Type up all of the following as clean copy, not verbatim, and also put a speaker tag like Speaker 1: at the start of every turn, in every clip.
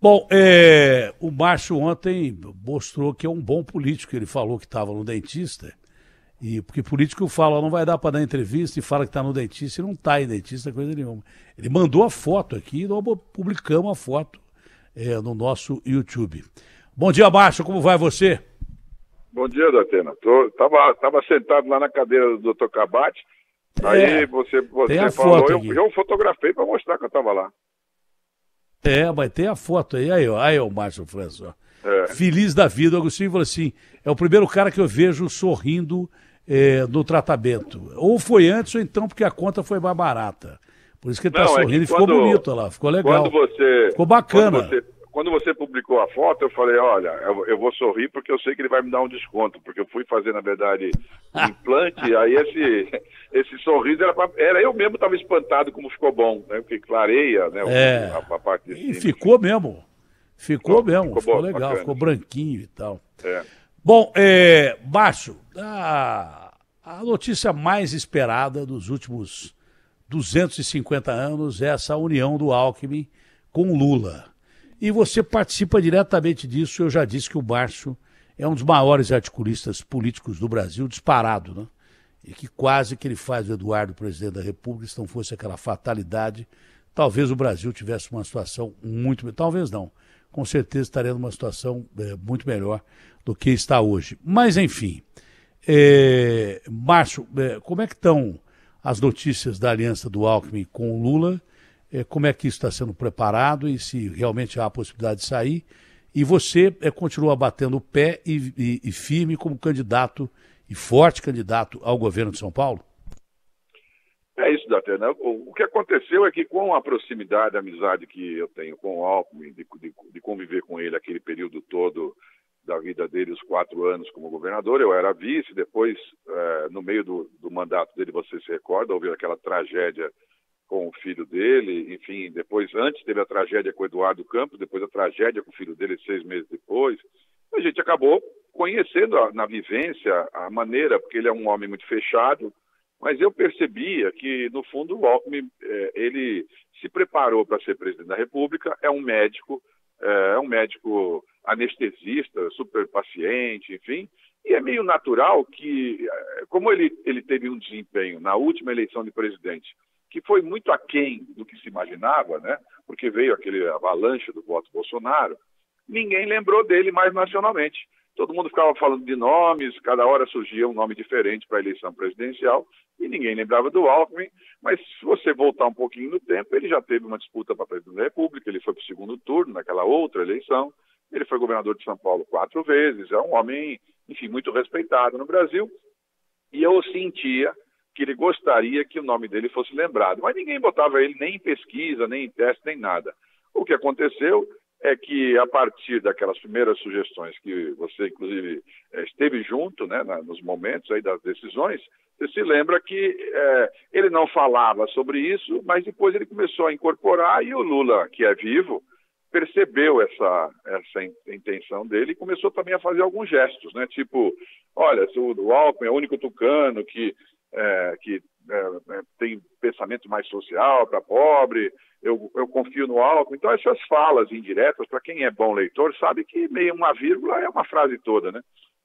Speaker 1: Bom, o Márcio ontem mostrou que é um bom político. Ele falou que estava no dentista, porque político fala, não vai dar para dar entrevista e fala que está no dentista e não está em dentista, coisa nenhuma. Ele mandou a foto aqui, nós publicamos a foto no nosso YouTube. Bom dia, Márcio, como vai você?
Speaker 2: Bom dia, Datena. Tava sentado lá na cadeira do Dr. Cabate, aí você falou, eu fotografei para mostrar que eu estava lá.
Speaker 1: Mas tem a foto aí o Márcio França. Feliz da vida. O Agostinho falou assim, é o primeiro cara que eu vejo sorrindo no tratamento. Ou foi antes ou então porque a conta foi mais barata. Por isso que ele está sorrindo e ficou bonito lá, ficou legal. Ficou bacana.
Speaker 2: Quando você publicou a foto, eu falei, olha, eu vou sorrir porque eu sei que ele vai me dar um desconto, porque eu fui fazer, na verdade, um implante, aí esse sorriso era eu mesmo estava espantado como ficou bom, né? Porque clareia, né? A parte de cima.
Speaker 1: E ficou mesmo. Ficou legal, bacana. Ficou branquinho e tal. Bom, Márcio, a notícia mais esperada dos últimos 250 anos é essa união do Alckmin com Lula. E você participa diretamente disso. Eu já disse que o Márcio é um dos maiores articulistas políticos do Brasil, disparado, né? E que quase que ele faz o Eduardo presidente da República, se não fosse aquela fatalidade, talvez o Brasil tivesse uma situação muito... Talvez não. Com certeza estaria numa situação muito melhor do que está hoje. Mas, enfim, Márcio, como é que estão as notícias da aliança do Alckmin com o Lula? Como é que isso está sendo preparado e se realmente há a possibilidade de sair? E você continua batendo o pé e firme como candidato e forte candidato ao governo de São Paulo?
Speaker 2: É isso, Datena. O que aconteceu é que com a proximidade, a amizade que eu tenho com o Alckmin, de conviver com ele aquele período todo da vida dele, os 4 anos como governador, eu era vice, depois, no meio do mandato dele, você se recorda, houve aquela tragédia com o filho dele, enfim, depois, antes teve a tragédia com o Eduardo Campos, depois a tragédia com o filho dele 6 meses depois. A gente acabou conhecendo na vivência a maneira, porque ele é um homem muito fechado, mas eu percebia que, no fundo, o Alckmin, ele se preparou para ser presidente da República, é um médico anestesista, super paciente, enfim, e é meio natural que, como ele teve um desempenho na última eleição de presidente, que foi muito aquém do que se imaginava, né? Porque veio aquele avalanche do voto Bolsonaro, ninguém lembrou dele mais nacionalmente. Todo mundo ficava falando de nomes, cada hora surgia um nome diferente para a eleição presidencial, e ninguém lembrava do Alckmin, mas se você voltar um pouquinho no tempo, ele já teve uma disputa para presidente da República, ele foi para o segundo turno, naquela outra eleição, ele foi governador de São Paulo 4 vezes, é um homem, enfim, muito respeitado no Brasil, e eu sentia que ele gostaria que o nome dele fosse lembrado. Mas ninguém botava ele nem em pesquisa, nem em teste, nem nada. O que aconteceu é que, a partir daquelas primeiras sugestões que você, inclusive, esteve junto, né, nos momentos aí das decisões, você se lembra que ele não falava sobre isso, mas depois ele começou a incorporar e o Lula, que é vivo, percebeu essa intenção dele e começou também a fazer alguns gestos, né? Tipo, olha, o Alckmin é o único tucano que tem pensamento mais social para pobre, eu confio no Alckmin. Então, essas falas indiretas, para quem é bom leitor, sabe que meio uma vírgula é uma frase toda, né?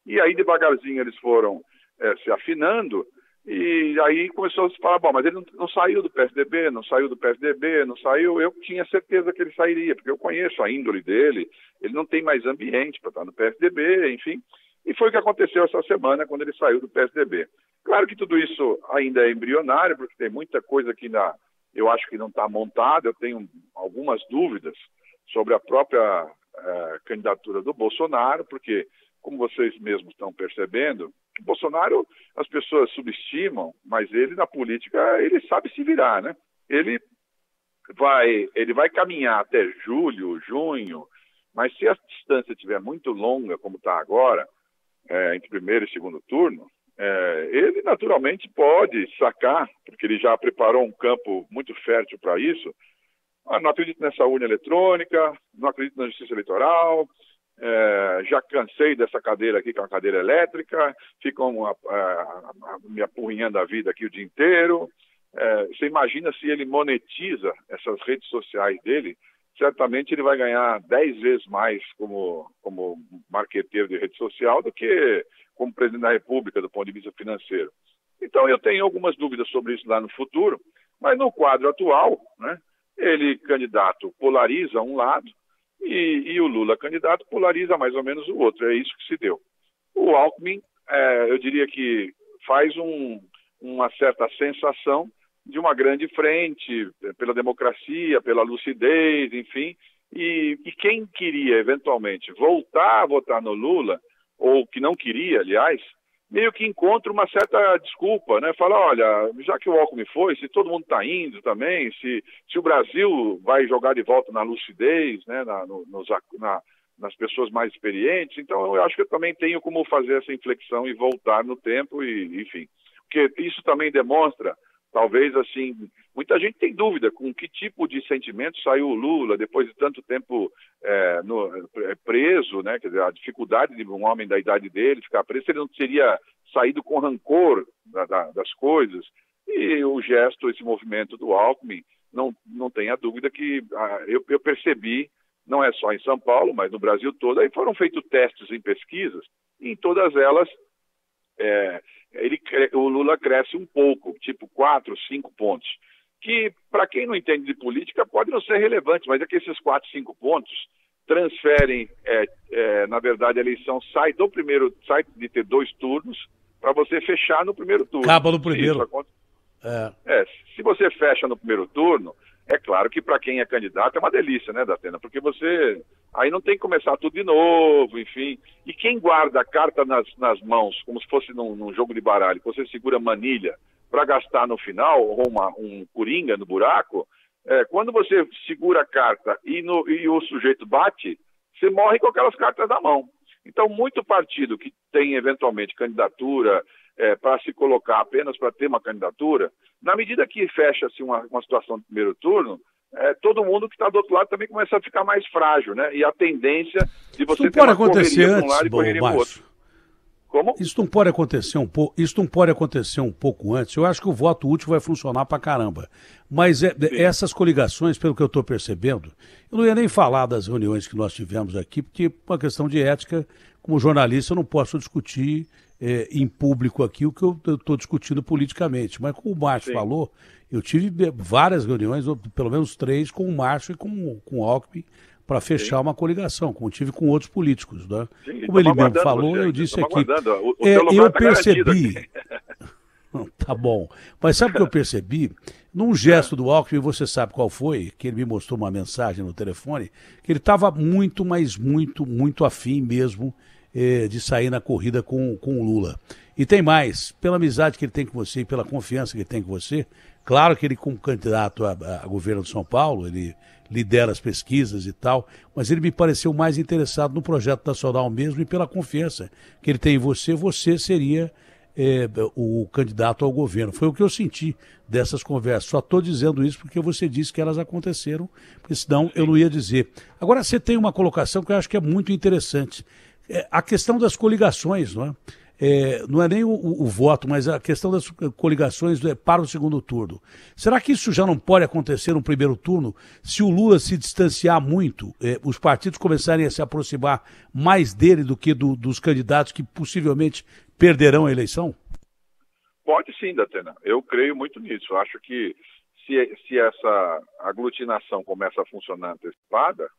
Speaker 2: E aí, devagarzinho, eles foram se afinando, e aí começou a se falar, bom, mas ele não saiu do PSDB, não saiu. Eu tinha certeza que ele sairia, porque eu conheço a índole dele, ele não tem mais ambiente para estar no PSDB, enfim. E foi o que aconteceu essa semana, quando ele saiu do PSDB. Claro que tudo isso ainda é embrionário, porque tem muita coisa que eu acho que não está montada. Eu tenho algumas dúvidas sobre a própria candidatura do Bolsonaro, porque, como vocês mesmos estão percebendo, o Bolsonaro as pessoas subestimam, mas ele na política ele sabe se virar, né? Ele vai caminhar até julho, junho, mas se a distância estiver muito longa, como está agora, entre primeiro e segundo turno, ele naturalmente pode sacar, porque ele já preparou um campo muito fértil para isso. Não acredito nessa urna eletrônica, não acredito na justiça eleitoral, já cansei dessa cadeira aqui, que é uma cadeira elétrica, ficam me apurrinhando a vida aqui o dia inteiro. Você imagina se ele monetiza essas redes sociais dele, certamente ele vai ganhar 10 vezes mais como marqueteiro de rede social do que como presidente da República, do ponto de vista financeiro. Então, eu tenho algumas dúvidas sobre isso lá no futuro, mas no quadro atual, né, ele, candidato, polariza um lado e o Lula, candidato, polariza mais ou menos o outro. É isso que se deu. O Alckmin, eu diria que faz uma certa sensação de uma grande frente pela democracia, pela lucidez, enfim, e quem queria, eventualmente, voltar a votar no Lula, ou que não queria, aliás, meio que encontra uma certa desculpa, né? Fala, olha, já que o Alckmin foi, se todo mundo está indo também, se o Brasil vai jogar de volta na lucidez, né? Nas pessoas mais experientes, então eu acho que eu também tenho como fazer essa inflexão e voltar no tempo, e enfim. Porque isso também demonstra, talvez assim, muita gente tem dúvida com que tipo de sentimento saiu o Lula depois de tanto tempo preso, né? Quer dizer, a dificuldade de um homem da idade dele ficar preso, ele não teria saído com rancor das coisas. E o gesto, esse movimento do Alckmin, não tenha dúvida que eu percebi, não é só em São Paulo, mas no Brasil todo, aí foram feitos testes em pesquisas, e em todas elas o Lula cresce um pouco, tipo 4, 5 pontos, que para quem não entende de política pode não ser relevante, mas é que esses 4, 5 pontos transferem, na verdade a eleição sai de ter 2 turnos para você fechar no primeiro turno.
Speaker 1: Acaba no primeiro.
Speaker 2: Se você fecha no primeiro turno, é claro que para quem é candidato é uma delícia, né, Datena? Porque você aí não tem que começar tudo de novo, enfim. E quem guarda a carta nas mãos, como se fosse num jogo de baralho, você segura manilha para gastar no final, ou um coringa no buraco, quando você segura a carta e o sujeito bate, você morre com aquelas cartas na mão. Então, muito partido que tem eventualmente candidatura para se colocar apenas para ter uma candidatura, na medida que fecha-se uma situação de primeiro turno, todo mundo que está do outro lado também começa a ficar mais frágil, né? E a tendência de você ter uma correria para um lado e correria para o outro. Como?
Speaker 1: Isso não pode acontecer um pouco antes. Eu acho que o voto útil vai funcionar pra caramba. Mas essas coligações, pelo que eu estou percebendo, eu não ia nem falar das reuniões que nós tivemos aqui, porque por uma questão de ética, como jornalista, eu não posso discutir em público aqui o que eu estou discutindo politicamente. Mas como o Márcio falou, eu tive várias reuniões, pelo menos 3, com o Márcio e com o Alckmin, para fechar uma coligação, como tive com outros políticos, né? Como ele mesmo falou, eu disse aqui. Eu percebi. Tá bom. Mas sabe o que eu percebi? Num gesto do Alckmin, você sabe qual foi, que ele me mostrou uma mensagem no telefone, que ele estava muito, mas muito afim mesmo de sair na corrida com o Lula. E tem mais, pela amizade que ele tem com você e pela confiança que ele tem com você, claro que ele, como candidato a governo de São Paulo, ele lidera as pesquisas e tal, mas ele me pareceu mais interessado no projeto nacional mesmo e pela confiança que ele tem em você, você seria o candidato ao governo. Foi o que eu senti dessas conversas. Só estou dizendo isso porque você disse que elas aconteceram, porque senão eu não ia dizer. Agora, você tem uma colocação que eu acho que é muito interessante. A questão das coligações, não é? Não é nem o voto, mas a questão das coligações para o segundo turno. Será que isso já não pode acontecer no primeiro turno? Se o Lula se distanciar muito, os partidos começarem a se aproximar mais dele do que dos candidatos que possivelmente perderão a eleição?
Speaker 2: Pode sim, Datena. Eu creio muito nisso. Eu acho que se essa aglutinação começa a funcionar antecipada,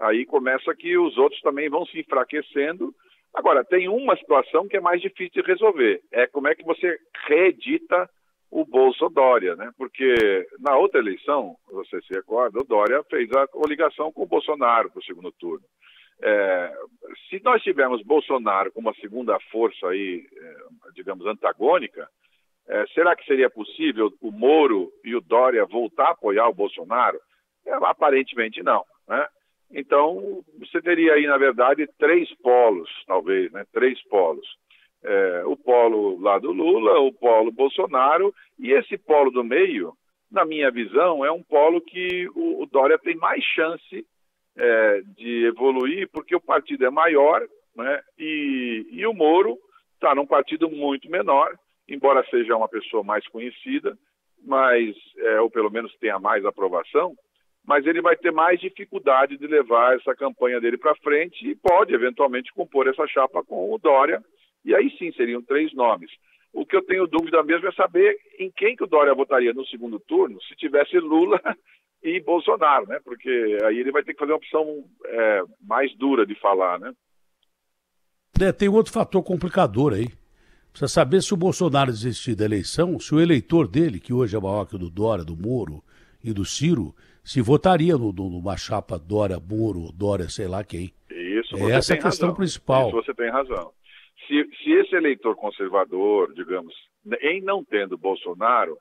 Speaker 2: aí começa que os outros também vão se enfraquecendo. Agora, tem uma situação que é mais difícil de resolver. Como é que você reedita o Bolsonaro, né? Porque na outra eleição, você se recorda, o Dória fez a coligação com o Bolsonaro para o segundo turno. Se nós tivermos Bolsonaro como uma segunda força aí, digamos, antagônica, será que seria possível o Moro e o Dória voltar a apoiar o Bolsonaro? Aparentemente não, né? Então, você teria aí, na verdade, 3 polos, talvez, né? 3 polos. O polo lá do Lula, o polo Bolsonaro, e esse polo do meio, na minha visão, é um polo que o Dória tem mais chance de evoluir, porque o partido é maior, né? E o Moro está num partido muito menor, embora seja uma pessoa mais conhecida, mas, ou pelo menos tenha mais aprovação. mas ele vai ter mais dificuldade de levar essa campanha dele para frente e pode, eventualmente, compor essa chapa com o Dória, e aí sim seriam 3 nomes. O que eu tenho dúvida mesmo é saber em quem que o Dória votaria no segundo turno se tivesse Lula e Bolsonaro, né? Porque aí ele vai ter que fazer uma opção mais dura de falar, né?
Speaker 1: Tem outro fator complicador aí. Precisa saber se o Bolsonaro desistir da eleição, se o eleitor dele, que hoje é maior que o do Dória, do Moro e do Ciro, se votaria numa chapa Dória-Moro, Dória sei lá quem.
Speaker 2: Isso,
Speaker 1: essa é a questão principal.
Speaker 2: Isso você tem razão. Se esse eleitor conservador, digamos, em não tendo Bolsonaro,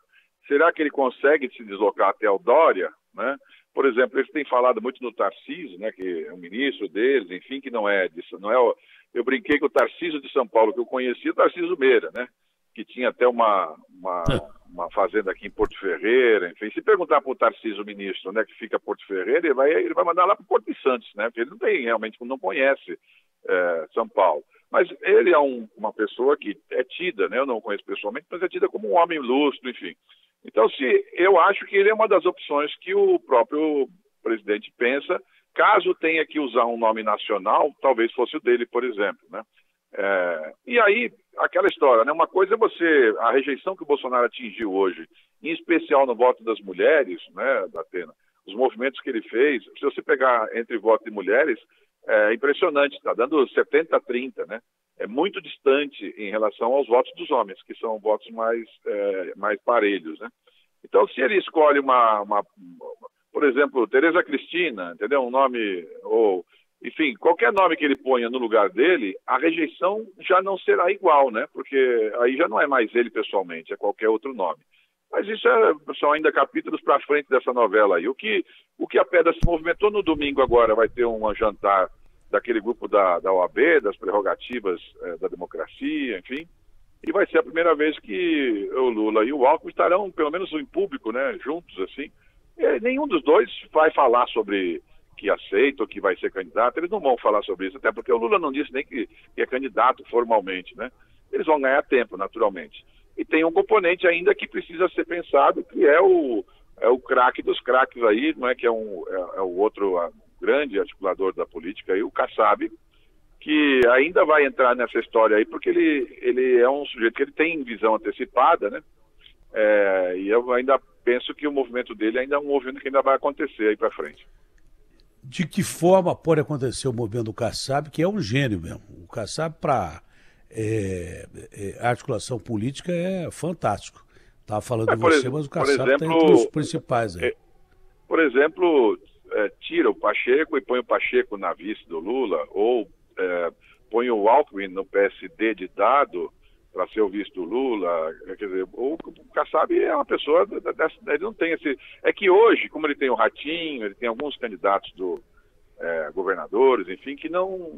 Speaker 2: será que ele consegue se deslocar até o Dória, né? Por exemplo, eles têm falado muito no Tarcísio, né, que é o ministro deles, enfim, que não é disso, não é. Eu brinquei que o Tarcísio de São Paulo que eu conhecia, o Tarcísio Meira, né, que tinha até uma fazenda aqui em Porto Ferreira, enfim. Se perguntar para o Tarcísio, ministro, onde é que fica Porto Ferreira, ele vai mandar lá para Porto de Santos, né, porque ele não conhece São Paulo. Mas ele é uma pessoa que é tida, né, eu não o conheço pessoalmente, mas é tida como um homem lúcido, enfim. Então, eu acho que ele é uma das opções que o próprio presidente pensa, caso tenha que usar um nome nacional, talvez fosse o dele, por exemplo, né? E aí, aquela história, né? Uma coisa é a rejeição que o Bolsonaro atingiu hoje, em especial no voto das mulheres, né, Datena, os movimentos que ele fez, se você pegar entre voto de mulheres, é impressionante, está dando 70-30, né? É muito distante em relação aos votos dos homens, que são votos mais parelhos, né? Então, se ele escolhe por exemplo, Tereza Cristina, entendeu? Um nome, ou, enfim, qualquer nome que ele ponha no lugar dele, a rejeição já não será igual, né? Porque aí já não é mais ele pessoalmente, é qualquer outro nome. Mas isso são ainda capítulos para frente dessa novela aí. O que a Pedra se movimentou no domingo agora, vai ter um jantar daquele grupo da OAB, das prerrogativas da democracia, enfim, e vai ser a primeira vez que o Lula e o Alckmin estarão, pelo menos em público, né, juntos, assim. Nenhum dos dois vai falar sobre que aceita ou que vai ser candidato, eles não vão falar sobre isso, até porque o Lula não disse nem que é candidato formalmente, né? Eles vão ganhar tempo, naturalmente. E tem um componente ainda que precisa ser pensado, que é o craque dos craques aí, não é que é o outro grande articulador da política aí, o Kassab, que ainda vai entrar nessa história aí, porque ele é um sujeito que ele tem visão antecipada, né? E eu ainda penso que o movimento dele ainda é um movimento que ainda vai acontecer aí para frente.
Speaker 1: De que forma pode acontecer o movimento do Kassab, que é um gênio mesmo? O Kassab, para articulação política, é fantástico. Estava falando de você, mas o Kassab está entre os principais aí.
Speaker 2: Por exemplo, tira o Pacheco e põe o Pacheco na vice do Lula, ou põe o Alckmin no PSD de dado para ser o vice do Lula. Quer dizer, o Kassab é uma pessoa, ele não tem esse... É que hoje, como ele tem o Ratinho, ele tem alguns candidatos governadores, enfim, que não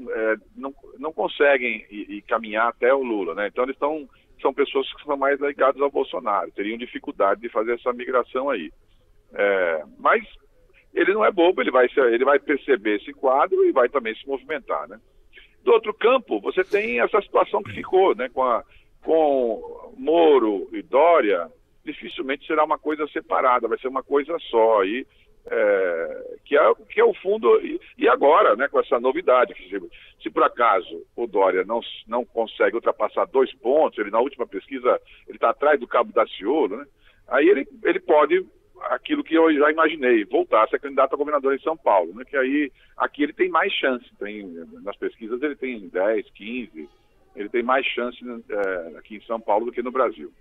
Speaker 2: conseguem ir caminhar até o Lula, né? Então eles são pessoas que são mais ligadas ao Bolsonaro, teriam dificuldade de fazer essa migração aí. Mas ele não é bobo, ele vai perceber esse quadro e vai também se movimentar, né? Do outro campo, você tem essa situação que ficou, né? Com Moro e Dória, dificilmente será uma coisa separada, vai ser uma coisa só aí, que é o fundo. E agora, né, com essa novidade, que se por acaso o Dória não consegue ultrapassar 2 pontos, ele na última pesquisa ele está atrás do Cabo Daciolo, né? Aí ele pode, aquilo que eu já imaginei, voltar a ser candidato a governador em São Paulo, né? Que aí aqui ele tem mais chance, nas pesquisas ele tem 10, 15, ele tem mais chance aqui em São Paulo do que no Brasil.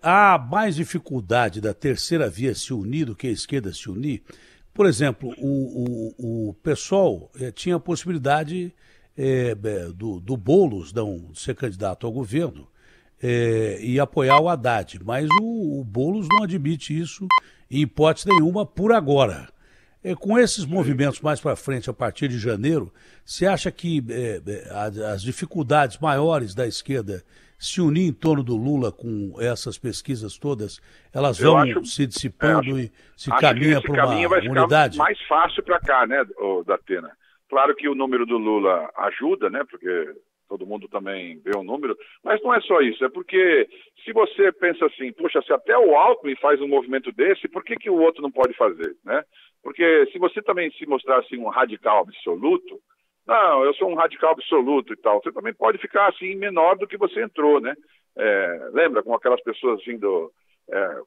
Speaker 1: Há mais dificuldade da terceira via se unir do que a esquerda se unir? Por exemplo, o PSOL tinha a possibilidade do Boulos não ser candidato ao governo e apoiar o Haddad, mas o Boulos não admite isso em hipótese nenhuma por agora. Com esses movimentos mais para frente, a partir de janeiro, você acha que as dificuldades maiores da esquerda se unir em torno do Lula com essas pesquisas todas, elas vão se dissipando e se caminha para uma unidade?
Speaker 2: Mais fácil para cá, né, Datena? Claro que o número do Lula ajuda, né, porque todo mundo também vê o número, mas não é só isso, é porque se você pensa assim, poxa, se até o Alckmin faz um movimento desse, por que que o outro não pode fazer, né? Porque se você também se mostrar assim um radical absoluto, não, eu sou um radical absoluto e tal, você também pode ficar assim menor do que você entrou, né? Lembra com aquelas pessoas assim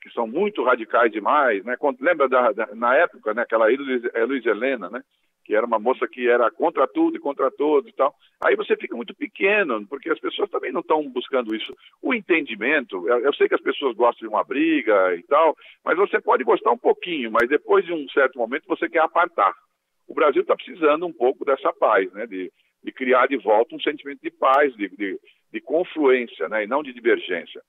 Speaker 2: que são muito radicais demais, né? Lembra na época, né? Aquela Luiz Helena, né? Que era uma moça que era contra tudo e contra todos e tal. Aí você fica muito pequeno, porque as pessoas também não estão buscando isso. O entendimento, eu sei que as pessoas gostam de uma briga e tal, mas você pode gostar um pouquinho, mas depois de um certo momento você quer apartar. O Brasil está precisando um pouco dessa paz, né? De criar de volta um sentimento de paz, de confluência, né? E não de divergência.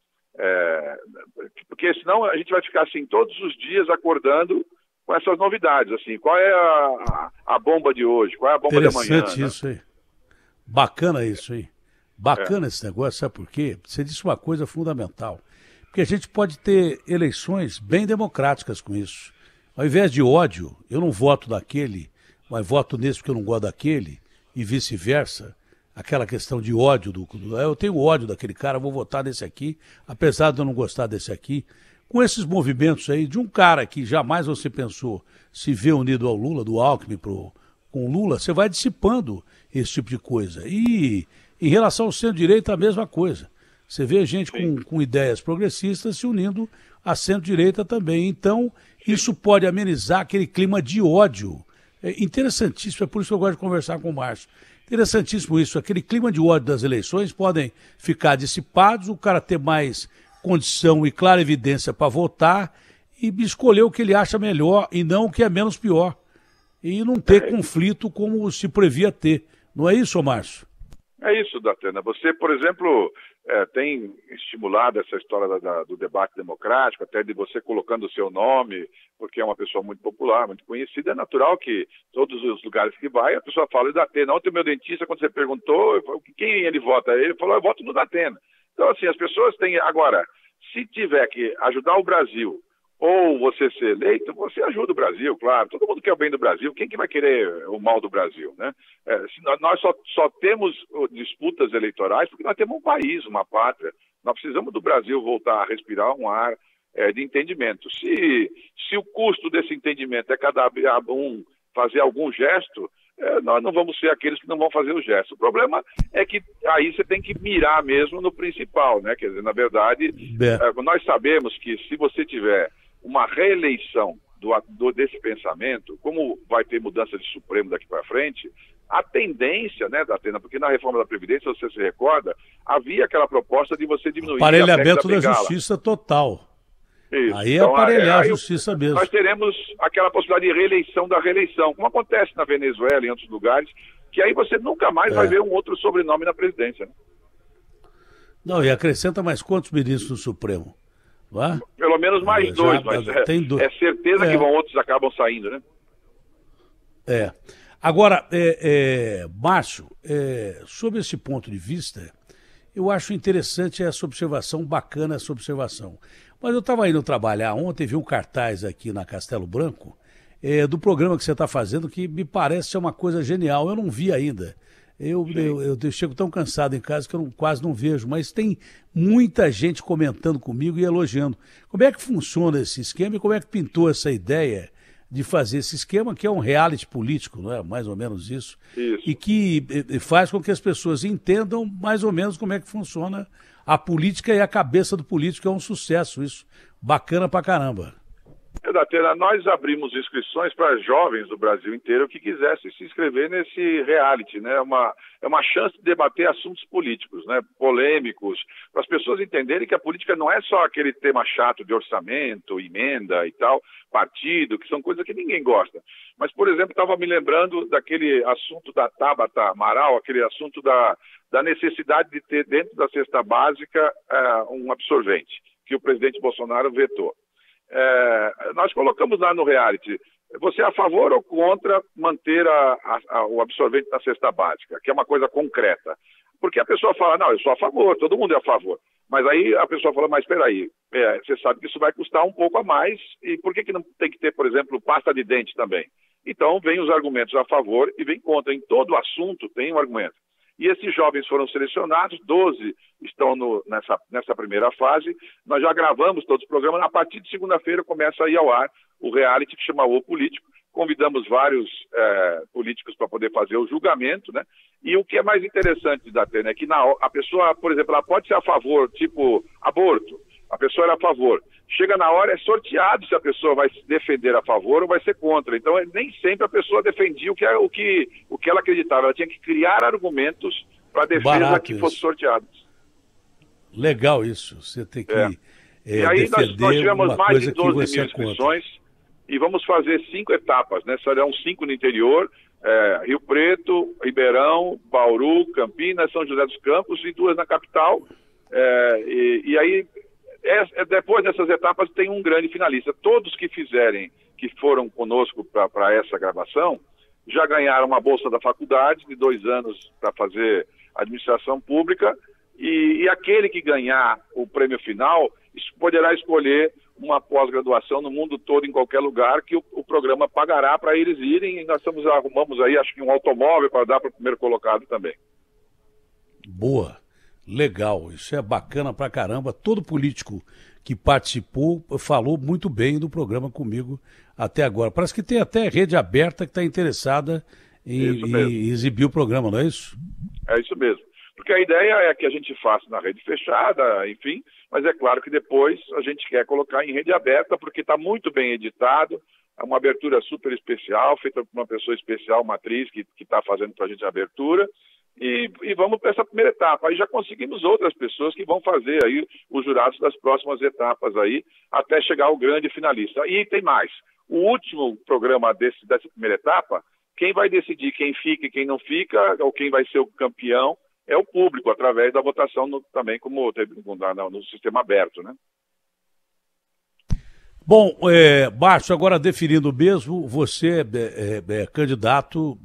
Speaker 2: Porque senão a gente vai ficar assim todos os dias acordando com essas novidades, assim, qual é a bomba de hoje, qual é a bomba de amanhã.
Speaker 1: Interessante isso aí. Bacana isso aí. Bacana esse negócio, sabe por quê? Você disse uma coisa fundamental. Porque a gente pode ter eleições bem democráticas com isso. Ao invés de ódio, eu não voto daquele, mas voto nesse porque eu não gosto daquele, e vice-versa. Aquela questão de ódio, eu tenho ódio daquele cara, vou votar nesse aqui, apesar de eu não gostar desse aqui. Com esses movimentos aí, de um cara que jamais você pensou se ver unido ao Lula, do Alckmin com o Lula, você vai dissipando esse tipo de coisa. E em relação ao centro-direita, a mesma coisa. Você vê gente com ideias progressistas se unindo à centro-direita também. Então, isso pode amenizar aquele clima de ódio. É interessantíssimo, é por isso que eu gosto de conversar com o Márcio. Interessantíssimo isso, aquele clima de ódio das eleições podem ficar dissipados, o cara ter mais condição e clara evidência para votar e escolher o que ele acha melhor e não o que é menos pior. E não ter conflito como se previa ter. Não é isso, Márcio?
Speaker 2: É isso, Datena. Você, por exemplo, tem estimulado essa história do debate democrático, até de você colocando o seu nome, porque é uma pessoa muito popular, muito conhecida. É natural que todos os lugares que vai, a pessoa fala do Datena. Ontem o meu dentista, quando você perguntou, quem ele vota? Ele falou, eu voto no Datena. Então, assim, as pessoas têm... Agora, se tiver que ajudar o Brasil ou você ser eleito, você ajuda o Brasil, claro. Todo mundo quer o bem do Brasil. Quem que vai querer o mal do Brasil, né? Nós só temos disputas eleitorais porque nós temos um país, uma pátria. Nós precisamos do Brasil voltar a respirar um ar de entendimento. Se o custo desse entendimento é cada um fazer algum gesto, nós não vamos ser aqueles que não vão fazer o gesto. O problema é que aí você tem que mirar mesmo no principal, né? Quer dizer, na verdade, nós sabemos que se você tiver uma reeleição desse pensamento, como vai ter mudança de Supremo daqui para frente, a tendência, né, Datena, porque na reforma da Previdência, você se recorda, havia aquela proposta de você diminuir
Speaker 1: aparelhamento da justiça total.
Speaker 2: Isso.
Speaker 1: Aí é então, aparelhar a justiça mesmo.
Speaker 2: Nós teremos aquela possibilidade de reeleição da reeleição, como acontece na Venezuela e em outros lugares, que aí você nunca mais vai ver um outro sobrenome na presidência. Né?
Speaker 1: Não, e acrescenta mais quantos ministros no Supremo? Vai?
Speaker 2: Pelo menos mais dois, mas é certeza que outros acabam saindo, né?
Speaker 1: Agora, Márcio, sob esse ponto de vista, eu acho interessante essa observação, bacana essa observação. Mas eu estava indo trabalhar ontem, vi um cartaz aqui na Castelo Branco, do programa que você está fazendo, que me parece ser uma coisa genial. Eu não vi ainda. Eu chego tão cansado em casa que eu quase não vejo, mas tem muita gente comentando comigo e elogiando. Como é que funciona esse esquema e como é que pintou essa ideia de fazer esse esquema, que é um reality político, não é? Mais ou menos isso. E que faz com que as pessoas entendam mais ou menos como é que funciona a política e a cabeça do político. É um sucesso isso. Bacana pra caramba.
Speaker 2: Datena, nós abrimos inscrições para jovens do Brasil inteiro que quisessem se inscrever nesse reality, né? É uma chance de debater assuntos políticos, né? Polêmicos, para as pessoas entenderem que a política não é só aquele tema chato de orçamento, emenda e tal, partido, que são coisas que ninguém gosta. Mas, por exemplo, estava me lembrando daquele assunto da Tabata Amaral, aquele assunto da necessidade de ter dentro da cesta básica um absorvente, que o presidente Bolsonaro vetou. Nós colocamos lá no reality, você é a favor ou contra manter o absorvente na cesta básica, que é uma coisa concreta? Porque a pessoa fala, não, eu sou a favor, todo mundo é a favor. Mas aí a pessoa fala, mas espera aí, você sabe que isso vai custar um pouco a mais, e por que não tem que ter, por exemplo, pasta de dente também? Então, vem os argumentos a favor e vem contra. Em todo assunto tem um argumento. E esses jovens foram selecionados, 12 estão nessa primeira fase. Nós já gravamos todos os programas. A partir de segunda-feira começa a ir ao ar o reality que chama O Político. Convidamos vários políticos para poder fazer o julgamento, né? E o que é mais interessante da Atena é que a pessoa, por exemplo, ela pode ser a favor, tipo aborto. A pessoa era a favor. Chega na hora, é sorteado se a pessoa vai se defender a favor ou vai ser contra. Então, nem sempre a pessoa defendia o que ela acreditava. Ela tinha que criar argumentos para a defesa que fosse sorteada.
Speaker 1: Legal isso. Você tem que
Speaker 2: e aí nós tivemos mais de 12 mil inscrições e vamos fazer 5 etapas, né? Serão 5 no interior, Rio Preto, Ribeirão, Bauru, Campinas, São José dos Campos e 2 na capital. E aí... depois dessas etapas tem um grande finalista. Todos que foram conosco para essa gravação, já ganharam uma bolsa da faculdade de 2 anos para fazer administração pública, e aquele que ganhar o prêmio final poderá escolher uma pós-graduação no mundo todo, em qualquer lugar, que o programa pagará para eles irem, e nós arrumamos aí, acho que um automóvel para dar para o primeiro colocado também.
Speaker 1: Boa. Legal, isso é bacana pra caramba. Todo político que participou falou muito bem do programa comigo até agora. Parece que tem até rede aberta que está interessada em exibir o programa, não é isso?
Speaker 2: É isso mesmo. Porque a ideia é que a gente faça na rede fechada, enfim, mas é claro que depois a gente quer colocar em rede aberta, porque está muito bem editado, é uma abertura super especial, feita por uma pessoa especial, uma atriz que está fazendo para a gente a abertura. E vamos para essa primeira etapa. Aí já conseguimos outras pessoas que vão fazer aí os jurados das próximas etapas aí, até chegar ao grande finalista. E tem mais. O último programa dessa primeira etapa, quem vai decidir quem fica e quem não fica, ou quem vai ser o campeão, é o público, através da votação também, como teve no sistema aberto, né?
Speaker 1: Bom, Márcio, agora definindo mesmo, você é candidato,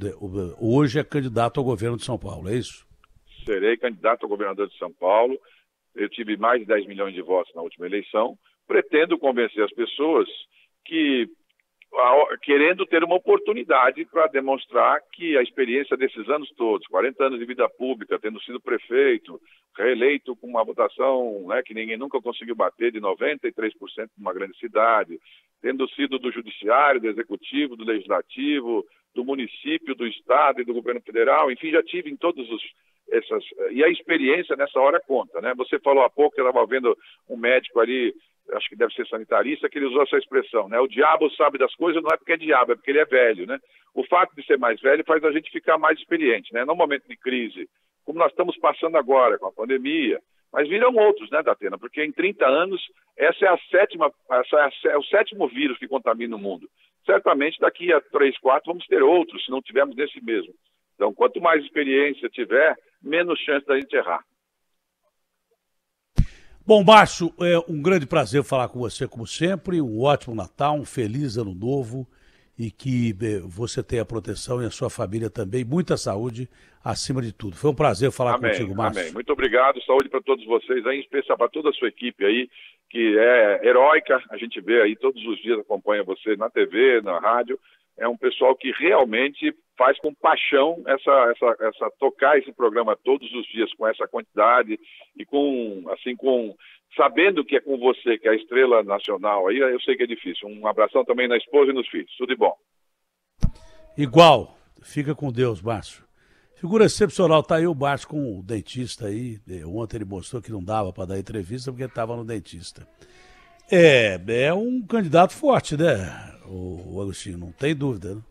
Speaker 1: hoje é candidato ao governo de São Paulo, é isso?
Speaker 2: Serei candidato ao governador de São Paulo. Eu tive mais de 10 milhões de votos na última eleição. Pretendo convencer as pessoas que, querendo ter uma oportunidade para demonstrar que a experiência desses anos todos, 40 anos de vida pública, tendo sido prefeito, reeleito com uma votação, né, que ninguém nunca conseguiu bater, de 93% numa grande cidade, tendo sido do judiciário, do executivo, do legislativo, do município, do estado e do governo federal, enfim, já tive em todos essas... E a experiência nessa hora conta, né? Você falou há pouco que eu estava vendo um médico ali, acho que deve ser sanitarista, que ele usou essa expressão, né? O diabo sabe das coisas, não é porque é diabo, é porque ele é velho, né? O fato de ser mais velho faz a gente ficar mais experiente, né? Num momento de crise, como nós estamos passando agora com a pandemia, mas virão outros, né, Datena? Porque em 30 anos, esse é o 7º vírus que contamina o mundo. Certamente daqui a 3, 4 vamos ter outros, se não tivermos nesse mesmo. Então, quanto mais experiência tiver, menos chance da gente errar.
Speaker 1: Bom, Márcio, é um grande prazer falar com você, como sempre. Um ótimo Natal, um feliz Ano Novo e que você tenha proteção e a sua família também. Muita saúde, acima de tudo. Foi um prazer falar contigo, Márcio.
Speaker 2: Amém. Muito obrigado. Saúde para todos vocês, aí, em especial para toda a sua equipe aí, que é heróica. A gente vê aí todos os dias, acompanha você na TV, na rádio. É um pessoal que realmente faz com paixão tocar esse programa todos os dias com essa quantidade e sabendo que é com você, que é a estrela nacional, aí eu sei que é difícil. Um abração também na esposa e nos filhos. Tudo de bom.
Speaker 1: Igual. Fica com Deus, Márcio. Figura excepcional. Tá aí o Márcio com o dentista aí. Ontem ele mostrou que não dava para dar entrevista porque estava no dentista. É um candidato forte, né, o Agostinho? Não tem dúvida, né?